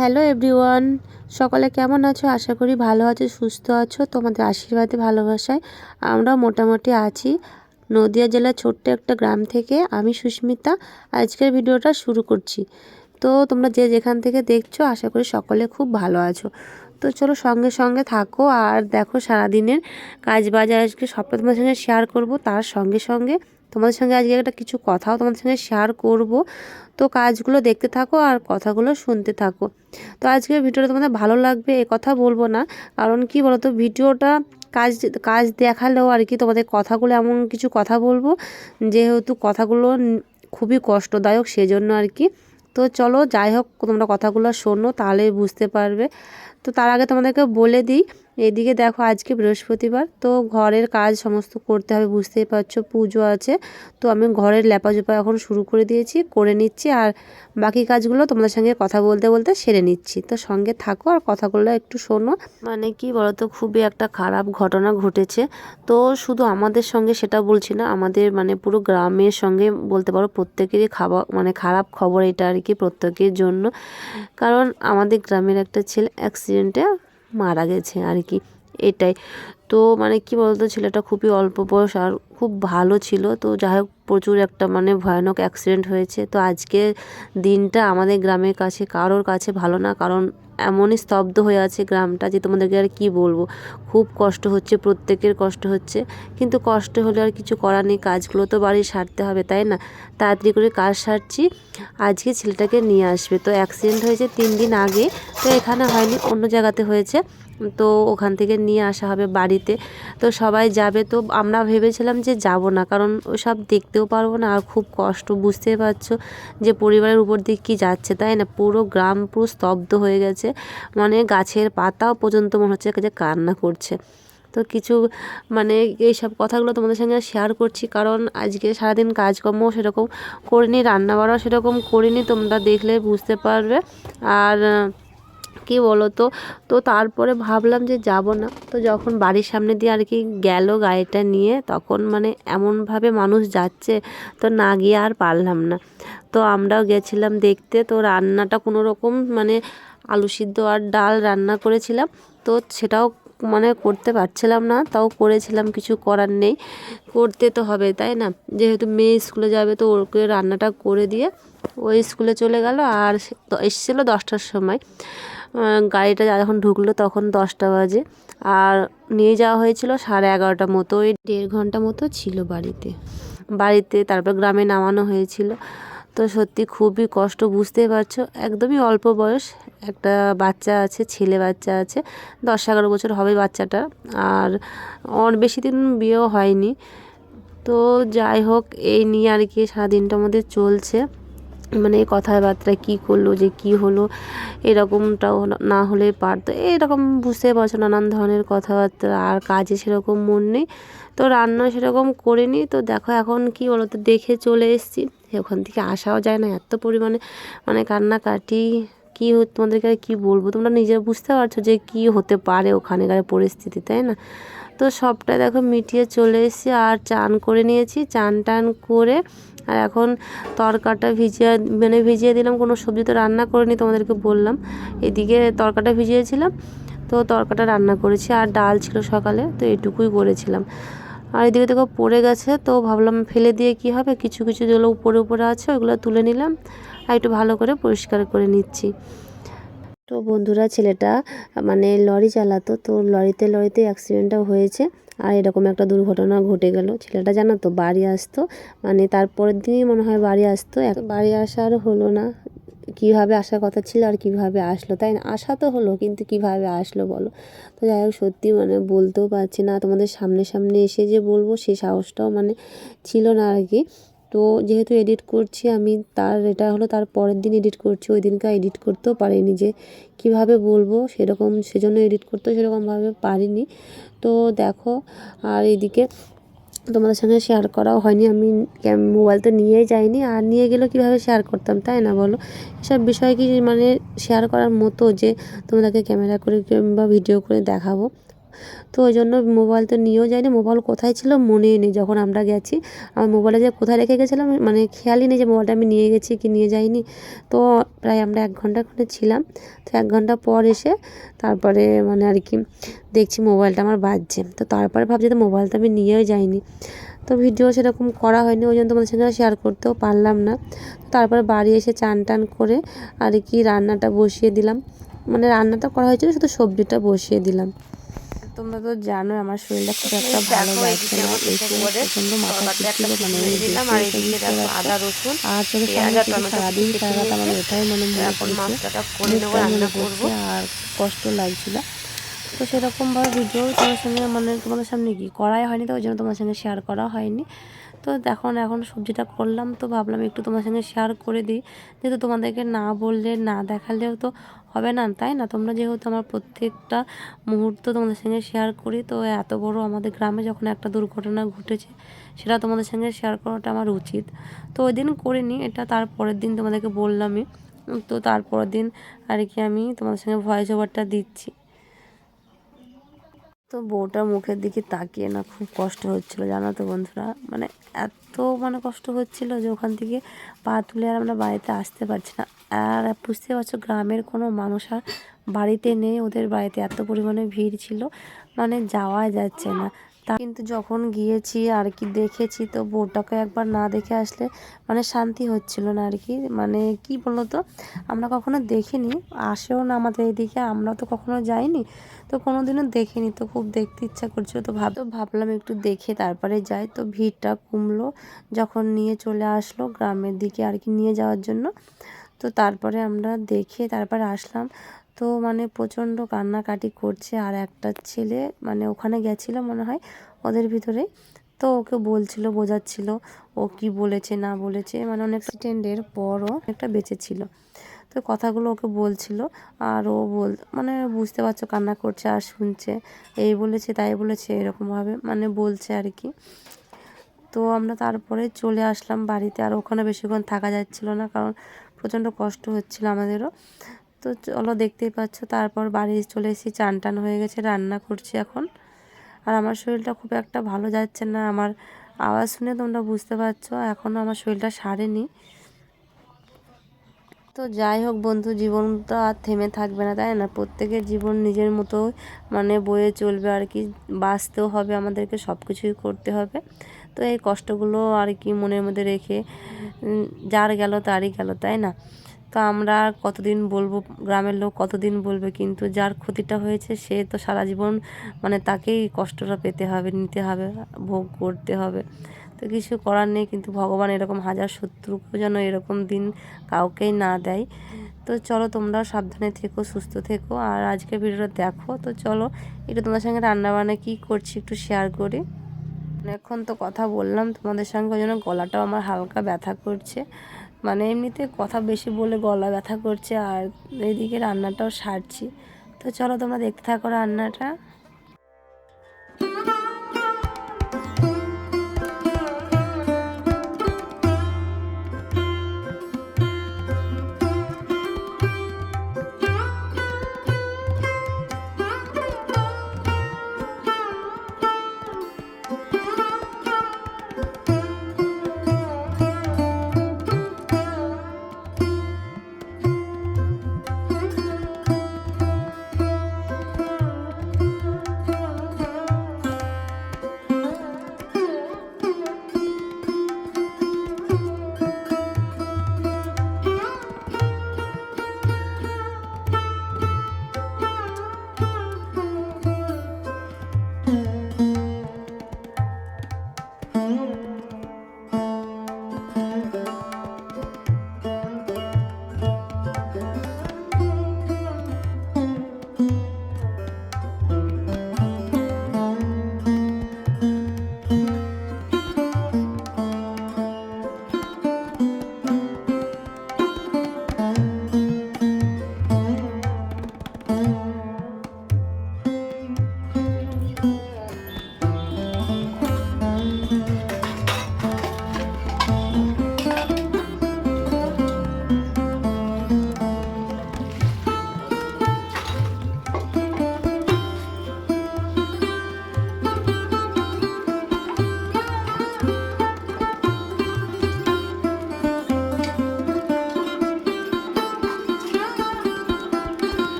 Hello everyone, সকলে কেমন আছো? আশা করি ভালো আছো, সুস্থ আছো। তোমাদের আশীর্বাদে ভালোবাসায় আমরাও মোটামুটি আছি। নদিয়া জেলার ছোট্ট একটা গ্রাম থেকে আমি সুস্মিতা আজকের ভিডিওটা শুরু করছি। তো তোমরা যে যেখান থেকে দেখছো আশা করি সকলে খুব ভালো আছো। তো চলো সঙ্গে সঙ্গে থাকো আর দেখো সারাদিনের কাজ বাজ আজকে সবটা তোমাদের সঙ্গে শেয়ার করব। তার সঙ্গে সঙ্গে তোমাদের সঙ্গে আজকে একটা কিছু কথাও তোমাদের সঙ্গে শেয়ার করব। তো কাজগুলো দেখতে থাকো আর কথাগুলো শুনতে থাকো। তো আজকের ভিডিওটা তোমাদের ভালো লাগবে এ কথা বলবো না, কারণ কি বলো তো, ভিডিওটা কাজ কাজ দেখালেও আর কি তোমাদের কথাগুলো এমন কিছু কথা বলবো যেহেতু কথাগুলো খুবই কষ্টদায়ক, সেজন্য আর কি। তো চলো যাই হোক, তোমরা কথাগুলো শোনো তাহলে বুঝতে পারবে। তো তার আগে তোমাদেরকে বলে দিই, এদিকে দেখো আজকে বৃহস্পতিবার, তো ঘরের কাজ সমস্ত করতে হবে, বুঝতেই পারছো পুজো আছে। তো আমি ঘরের লেপাজোপা এখন শুরু করে দিয়েছি, করে নিচ্ছি, আর বাকি কাজগুলো তোমাদের সঙ্গে কথা বলতে বলতে সেরে নিচ্ছি। তো সঙ্গে থাকো আর কথাগুলো একটু শোনো। মানে কি বলতো, খুবই একটা খারাপ ঘটনা ঘটেছে। তো শুধু আমাদের সঙ্গে সেটা বলছি না, আমাদের মানে পুরো গ্রামের সঙ্গে বলতে পারো প্রত্যেকেরই খারাপ খবর এটা আর কি, প্রত্যেকের জন্য। কারণ আমাদের গ্রামের একটা ছেলে অ্যাক্সিডেন্টে মারা গেছে আর কি, এটাই। তো মানে কি বলতো, ছেলেটা খুবই অল্প বয়স আর খুব ভালো ছিল। তো যাই হোক, প্রচুর একটা মানে ভয়ানক অ্যাক্সিডেন্ট হয়েছে। তো আজকে দিনটা আমাদের গ্রামের কাছে কারোর কাছে ভালো না, কারণ এমনই স্তব্ধ হয়ে আছে গ্রামটা যে তোমাদেরকে আর কি বলবো। খুব কষ্ট হচ্ছে, প্রত্যেকের কষ্ট হচ্ছে, কিন্তু কষ্ট হলে আর কিছু করার নেই, কাজগুলো তো বাড়ি সারতে হবে তাই না। তাড়াতাড়ি করে কাজ সারছি, আজকে ছেলেটাকে নিয়ে আসবে। তো অ্যাক্সিডেন্ট হয়েছে 3 দিন আগে, তো এখানে হয়নি, অন্য জায়গাতে হয়েছে। তো ওখান থেকে নিয়ে আসা হবে বাড়িতে। তো সবাই যাবে, তো আমরা ভেবেছিলাম যে যাব না, কারণ ওসব দেখতেও পারবো না, আর খুব কষ্ট, বুঝতেই পারছো যে পরিবারের উপর দিয়ে কী যাচ্ছে তাই না। পুরো গ্রাম পুরো স্তব্ধ হয়ে গেছে, মানে গাছের পাতাও পর্যন্ত মনে হচ্ছে যে কান্না করছে। তো কিছু মানে এইসব কথাগুলো তোমাদের সঙ্গে শেয়ার করছি, কারণ আজকে সারাদিন কাজকর্ম সেরকম করিনি, রান্নাবাড়াও সেরকম করিনি, তোমরা দেখলে বুঝতে পারবে। আর কি বলো তো, তো তারপরে ভাবলাম যে যাব না। তো যখন বাড়ির সামনে দিয়ে আর কি গেল গাড়িটা নিয়ে, তখন মানে এমনভাবে মানুষ যাচ্ছে, তো না গিয়ে আর পারলাম না। তো আমরাও গেছিলাম দেখতে। তো রান্নাটা কোনো রকম মানে আলু সিদ্ধ আর ডাল রান্না করেছিলাম, তো সেটাও মানে করতে পারছিলাম না, তাও করেছিলাম, কিছু করার নেই, করতে তো হবে তাই না। যেহেতু মেয়ে স্কুলে যাবে, তো ওকে রান্নাটা করে দিয়ে ওই স্কুলে চলে গেল। আর এসেছিলো 10টার সময়, গাড়িটা যখন ঢুকলো তখন 10টা বাজে। আর নিয়ে যাওয়া হয়েছিল 11:30 মতো, ওই 1.5 ঘন্টা মতো ছিল বাড়িতে তারপর গ্রামে নামানো হয়েছিল। তো সত্যি খুবই কষ্ট, বুঝতেই পারছো, একদমই অল্প বয়স একটা বাচ্চা আছে, ছেলে বাচ্চা আছে, 10-11 বছর হবে বাচ্চাটা। আর বেশি দিন বিয়েও হয়নি। তো যাই হোক, এই নিয়ে আর কি সারাদিনটা আমাদের চলছে। মানে কথাবার্তা কী করলো যে কী হলো, এরকমটাও না হলে পারতো, এরকম বুঝতে পারছো, নানান ধরনের কথাবার্তা। আর কাজে সেরকম মন নেই, তো রান্না সেরকম করিনি। তো দেখো এখন কি বলো তো, দেখে চলে এসেছি, ওখান থেকে আসাও যায় না, এত পরিমাণে মানে কান্নাকাটি। কী তোমাদেরকে আর কী বলবো, তোমরা নিজে বুঝতে পারছো যে কী হতে পারে ওখানকার পরিস্থিতি তাই না। তো সবটা দেখো মিটিয়ে চলে এসেছি, আর চান করে নিয়েছি, চান টান করে আর এখন তরকাটা ভিজিয়ে দিলাম। কোনো সবজি তো রান্না করিনি, তোমাদেরকে বললাম। এদিকে তরকাটা ভিজিয়েছিলাম, তো তরকাটা রান্না করেছি, আর ডাল ছিল সকালে, তো এটুকুই করেছিলাম। আর এদিকে দেখো পড়ে গেছে, তো ভাবলাম ফেলে দিয়ে কি হবে, কিছু কিছু যেগুলো উপরে উপরে আছে ওইগুলো তুলে নিলাম, আর একটু ভালো করে পরিষ্কার করে নিচ্ছি। তো বন্ধুরা, ছেলেটা মানে লরি চালাতো, তো লরিতে অ্যাক্সিডেন্টটা হয়েছে। আর এরকম একটা দুর্ঘটনা ঘটে গেল। ছেলেটা জানো তো বাড়ি আসতো, মানে তারপরের দিনই মনে হয় বাড়ি আসতো, বাড়ি আসা আর হলো না। কীভাবে আসার কথা ছিল আর কীভাবে আসলো তাই না, আসা তো হলো কিন্তু কীভাবে আসলো বলো। তো যাই হোক, সত্যি মানে বলতেও পারছি না, তোমাদের সামনে সামনে এসে যে বলবো সেই সাহসটাও মানে ছিল না আর কি। তো যেহেতু এডিট করছি আমি, এটা হলো তার পরের দিন এডিট করছি, ওই দিনকে এডিট করতেও পারিনি যে কিভাবে বলবো সেরকম, সেজন্য এডিট করতেও সেরকমভাবে পারিনি। তো দেখো, আর এদিকে তোমাদের সঙ্গে শেয়ার করাও হয়নি, আমি মোবাইল তো নিয়েই যাইনি, আর নিয়ে গেলেও কীভাবে শেয়ার করতাম তাই না বলো। এসব বিষয় কি মানে শেয়ার করার মতো যে তোমাদেরকে ক্যামেরা করে কিংবা ভিডিও করে দেখাবো, তো ওই জন্য মোবাইল তো নিয়েও যায়নি, মোবাইল কোথায় ছিল মনেই নেই। যখন আমরা গেছি আমার মোবাইলটা যে কোথায় রেখে গেছিলাম মানে খেয়ালই নেই যে মোবাইলটা আমি নিয়ে গেছি কি নিয়ে যাইনি। তো প্রায় আমরা 1 ঘন্টা ওখানে ছিলাম। তো 1 ঘন্টা পর এসে তারপরে মানে আর কি দেখছি মোবাইলটা আমার বাজছে। তো তারপরে ভাবছি তো মোবাইলটা আমি নিয়েও যাইনি। তো ভিডিও সেরকম করা হয়নি, ওই জন্য তোমাদের সঙ্গে শেয়ার করতেও পারলাম না। তারপরে বাড়ি এসে চান টান করে আর কি রান্নাটা বসিয়ে দিলাম, মানে রান্নাটা করা হয়েছিল শুধু সবজিটা বসিয়ে দিলাম। তোমরা তো জানো আমার শরীরটা খুব একটা ভালো যাচ্ছে না, প্রচন্ড মাথা ঘুরছিল, মানে আদা রসুন আর চোখের সামনে শুধু সারাদিন সারা রাত আমার ওটাই মানে মনে পড়ছে আর কষ্ট লাগছিল। তো সেরকমভাবে ভিডিও তোমার সঙ্গে মানে তোমাদের সামনে কি করাই হয়নি, তো ওই জন্য তোমার সঙ্গে শেয়ার করা হয়নি। তো এখন সবজিটা করলাম, তো ভাবলাম একটু তোমার সঙ্গে শেয়ার করে দিই, যেহেতু তোমাদেরকে না বললে না দেখালেও তো হবে না, তাই না? তোমরা যেহেতু আমার প্রত্যেকটা মুহূর্ত তোমাদের সঙ্গে শেয়ার করি, তো এত বড় আমাদের গ্রামে যখন একটা দুর্ঘটনা ঘটেছে সেটা তোমাদের সঙ্গে শেয়ার করাটা আমার উচিত। তো ওই দিন করিনি, এটা তারপরের দিন তোমাদেরকে বললামই। তো তারপরের দিন আর কি আমি তোমাদের সঙ্গে ভয়েস ওভারটা দিচ্ছি। তো বউটার মুখের দিকে তাকিয়ে না খুব কষ্ট হচ্ছিলো, জানো তো বন্ধুরা, মানে এত মানে কষ্ট হচ্ছিলো যে ওখান থেকে পা তুলে আর আমরা বাড়িতে আসতে পারছি না। আর বুঝতে পারছো গ্রামের কোনো মানুষ আর বাড়িতে নেই, ওদের বাড়িতে এত পরিমাণে ভিড় ছিল মানে যাওয়া যাচ্ছে না। তা কিন্তু যখন গিয়েছি আর কি দেখেছি, তো বউটাকে একবার না দেখে আসলে মানে শান্তি হচ্ছিল না আর কি। মানে কি বলো তো, আমরা কখনো দেখিনি, আসেও না আমাদের এইদিকে, আমরা তো কখনো যাইনি, তো কোনো দিনও দেখিনি, তো খুব দেখতে ইচ্ছা করছিল। তো ভাবলাম একটু দেখে তারপরে যাই। তো ভিড়টা কমলো যখন নিয়ে চলে আসলো গ্রামের দিকে আর কি নিয়ে যাওয়ার জন্য। তো তারপরে আমরা দেখে তারপরে আসলাম। তো মানে প্রচণ্ড কান্নাকাটি করছে, আর একটা ছেলে মানে ওখানে গেছিলো মনে হয় ওদের ভিতরে, তো ওকে বলছিল বোঝাচ্ছিল ও কি বলেছে না বলেছে, মানে অনেক অ্যাক্সিডেন্টের পরও একটা বেঁচে ছিল। তো কথাগুলো ওকে বলছিল, আর ও মানে বুঝতে পারছো কান্না করছে আর শুনছে, এই বলেছে তাই বলেছে এরকমভাবে মানে বলছে আর কি। তো আমরা তারপরে চলে আসলাম বাড়িতে, আর ওখানে বেশিক্ষণ থাকা যাচ্ছিল না কারণ প্রচণ্ড কষ্ট হচ্ছিল আমাদেরও। তো চলো দেখতেই পাচ্ছ তারপর বাড়ি চলে এসেছি, চান টান হয়ে গেছে, রান্না করছি এখন। আর আমার শরীরটা খুব একটা ভালো যাচ্ছে না, আমার আওয়াজ শুনে তোমরা বুঝতে পারছো এখনও আমার শরীরটা সারেনি। তো যাই হোক বন্ধু, জীবন তো আর থেমে থাকবে না, তাই না? প্রত্যেকের জীবন নিজের মতো মানে বয়ে চলবে আর কি, বাঁচতেও হবে আমাদেরকে, সব কিছুই করতে হবে। তো এই কষ্টগুলো আর কি মনের মধ্যে রেখে যার গেল তারই গেল, তাই না? তো আমরা আর কতদিন বলবো, গ্রামের লোক কতদিন বলবে, কিন্তু যার ক্ষতিটা হয়েছে সে তো সারা জীবন মানে তাকেই কষ্টটা পেতে হবে, নিতে হবে, ভোগ করতে হবে। তো কিছু করার নেই, কিন্তু ভগবান এরকম হাজার শত্রুকেও যেন এরকম দিন কাউকেই না দেয়। তো চলো তোমরাও সাবধানে থেকো, সুস্থ থেকো, আর আজকে ভিডিওটা দেখো। তো চলো একটু তোমাদের সঙ্গে রান্নাবান্না কী করছি একটু শেয়ার করি। অনেকক্ষণ তো কথা বললাম তোমাদের সঙ্গে, ওই জন্য গলাটাও আমার হালকা ব্যথা করছে, মানে এমনিতে কথা বেশি বলে গলা ব্যথা করছে, আর এইদিকে রান্নাটাও সারছি। তো চলো তোমরা দেখতে থাকো রান্নাটা।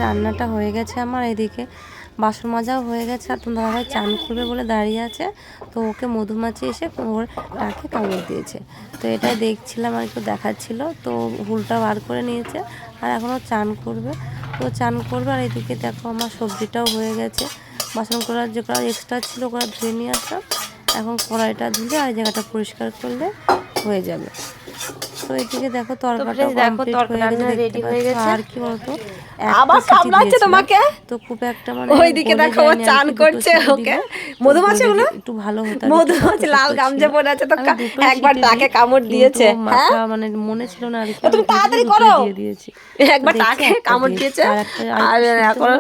রান্নাটা হয়ে গেছে আমার, এদিকে বাসন মাজাও হয়ে গেছে। আর তোমার দাদাভাই চান করবে বলে দাঁড়িয়ে আছে, তো ওকে মধুমাছি এসে ওর টাকে কামড় দিয়েছে। তো এটাই দেখছিলাম আর একটু দেখাচ্ছিল, তো হুলটা বার করে নিয়েছে আর এখনও চান করবে। তো চান করবে। আর এদিকে দেখো আমার সবজিটাও হয়ে গেছে, বাসন করার যে করা এক্সট্রা ছিল ওগুলো ধুয়ে নিয়ে আসলাম। এখন কড়াইটা ধুলে আর এই জায়গাটা পরিষ্কার করলে হয়ে যাবে। তো এদিকে দেখো তরকাটা কমপ্লিট হয়ে গেছে, দেখতে পাচ্ছ। আর কি বলতো, আবার কামড়াচ্ছে তোমাকে, তো খুব একটা মানে ওইদিকে দেখো ও চান করছে, ওকে মধুমাছি গুলো একটু ভালো হতো। মধুমাছি লাল গামছা পরে আছে, তো একবার টাকে কামড় দিয়েছে। মাথা মানে মনে ছিল না আর কি, তুমি তাড়াতাড়ি করো, দিয়ে দিয়েছি। একবার টাকে কামড় দিয়েছে আর এখন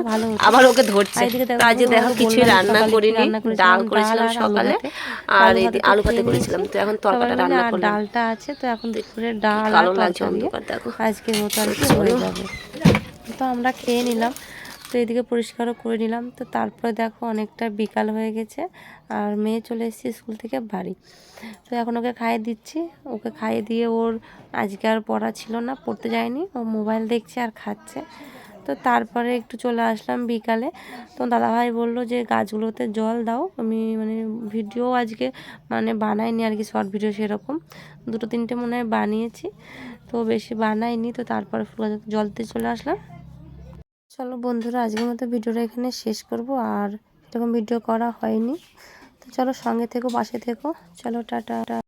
আবার ওকে ধরছে। আজ দেখো কিছু রান্না করিনি, ডাল করেছিলাম সকালে আর আলু ভাতে করেছিলাম, তো এখন তরকাটা রান্না করলাম। ডালটা আছে, তো এখন দুপুরে ডাল ভালো লাগছে অন্ধকার দেখো আজকের মতো আর কি হয়ে যাবে। তো আমরা খেয়ে নিলাম, তো এদিকে পরিষ্কারও করে নিলাম। তো তারপরে দেখো অনেকটা বিকাল হয়ে গেছে আর মেয়ে চলে এসেছে স্কুল থেকে বাড়ি। তো এখন ওকে খাইয়ে দিচ্ছি, ওকে খাইয়ে দিয়ে ওর আজকে আর পড়া ছিল না, পড়তে যায়নি, ও মোবাইল দেখছে আর খাচ্ছে। তো তারপরে একটু চলে আসলাম বিকালে। তো দাদাভাই বললো যে গাছগুলোতে জল দাও। আমি মানে ভিডিও আজকে মানে বানাইনি আর কি, শর্ট ভিডিও সেরকম 2-3টে মনে হয় বানিয়েছি, তো বেশি বানাইনি। তো তারপরে ফুল জল দিতে চলে আসলাম। চলো বন্ধুরা, আজকের মতো ভিডিওটা এখানে শেষ করব, আর এরকম ভিডিও করা হয়নি। তো চলো সঙ্গে থেকো, পাশে থেকো, চলো টাটা।